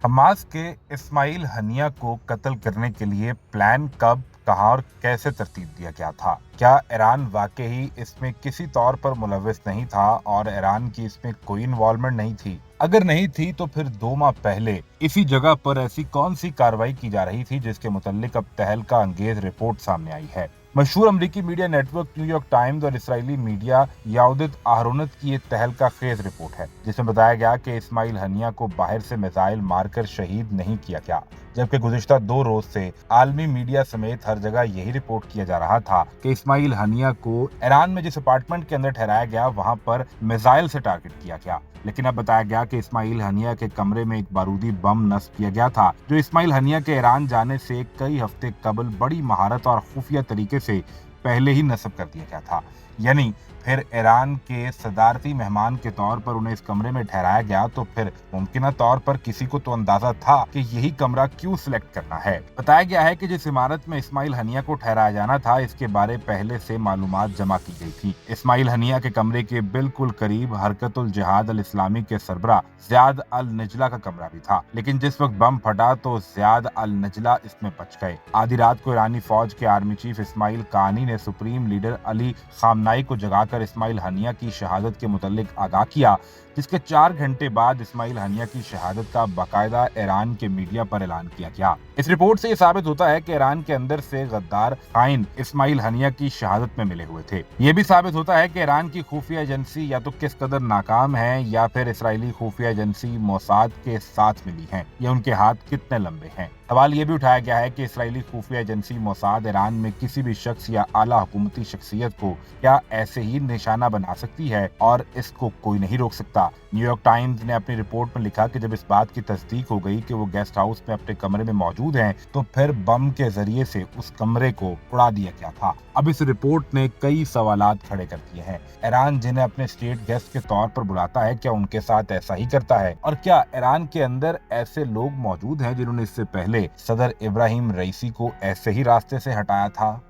Hamas के Ismail Haniyeh को कत्ल करने के लिए प्लान कब, कहाँ और कैसे तरतीब दिया गया था? क्या ईरान वाकई इसमें किसी तौर पर मुलविस नहीं था और ईरान की इसमें कोई इन्वॉल्वमेंट नहीं थी? अगर नहीं थी तो फिर 2 माह पहले इसी जगह पर ऐसी कौन सी कार्रवाई की जा रही थी जिसके मुतल्लिक अब तहलका अंगेज रिपोर्ट सामने आई है? मशहूर अमरीकी मीडिया नेटवर्क न्यूयॉर्क टाइम्स और इसराइली मीडिया याउदित आहरोनत की ये तहलका खेज रिपोर्ट है, जिसमें बताया गया कि इस्माइल हनिया को बाहर से मिसाइल मारकर शहीद नहीं किया गया, जबकि गुज़िश्ता 2 रोज से आलमी मीडिया समेत हर जगह यही रिपोर्ट किया जा रहा था कि इस्माइल हनिया को ईरान में जिस अपार्टमेंट के अंदर ठहराया गया वहां पर मिसाइल से टारगेट किया गया। लेकिन अब बताया गया कि इस्माइल हनिया के कमरे में एक बारूदी बम नस्ब किया गया था, जो इस्माइल हनिया के ईरान जाने से कई हफ्ते कबल बड़ी महारत और खुफिया तरीके से पहले ही नस्ब कर दिया गया था। यानी फिर ईरान के सदारती मेहमान के तौर पर उन्हें इस कमरे में ठहराया गया, तो फिर मुमकिन तौर पर किसी को तो अंदाजा था कि यही कमरा क्यों सिलेक्ट करना है। बताया गया है कि जिस इमारत में इस्माइल हनिया को ठहराया जाना था, इसके बारे पहले से मालूमात जमा की गई थी। इस्माइल हनिया के कमरे के बिल्कुल करीब हरकतुल जिहाद अल इस्लामी के सरबरा ज़ियाद अल नजला का कमरा भी था, लेकिन जिस वक्त बम फटा तो ज़ियाद अल नजला इसमें बच गए। आधी रात को ईरानी फौज के आर्मी चीफ इस्माइल कानी ने सुप्रीम लीडर अली खामनाई को जगाकर इस्माइल हनिया की शहादत के मुतल्लिक आगाह किया, जिसके 4 घंटे बाद इस्माइल हनिया की शहादत का बाकायदा ईरान के मीडिया पर ऐलान किया गया। इस रिपोर्ट से ये साबित होता है कि ईरान के अंदर से गद्दार खाइन इस्माइल हनिया की शहादत में मिले हुए थे। ये भी साबित होता है कि ईरान की खुफिया एजेंसी या तो किस कदर नाकाम है, या फिर इसराइली खुफिया एजेंसी मोसाद के साथ मिली है, या उनके हाथ कितने लंबे हैं। सवाल ये भी उठाया गया है कि इसराइली खुफिया एजेंसी मोसाद ईरान में किसी भी शख्स या आला हुकूमती शख्सियत को क्या ऐसे ही निशाना बना सकती है, और इसको कोई नहीं रोक सकता। न्यूयॉर्क टाइम्स ने अपनी रिपोर्ट में लिखा कि जब इस बात की तस्दीक हो गई कि वो गेस्ट हाउस में अपने कमरे में मौजूद हैं, तो फिर बम के जरिए से उस कमरे को उड़ा दिया गया था। अब इस रिपोर्ट ने कई सवालात खड़े कर दिए हैं। ईरान जिन्हें अपने स्टेट गेस्ट के तौर पर बुलाता है, क्या उनके साथ ऐसा ही करता है? और क्या ईरान के अंदर ऐसे लोग मौजूद हैं जिन्होंने इससे पहले सदर इब्राहिम रईसी को ऐसे ही रास्ते से हटाया था?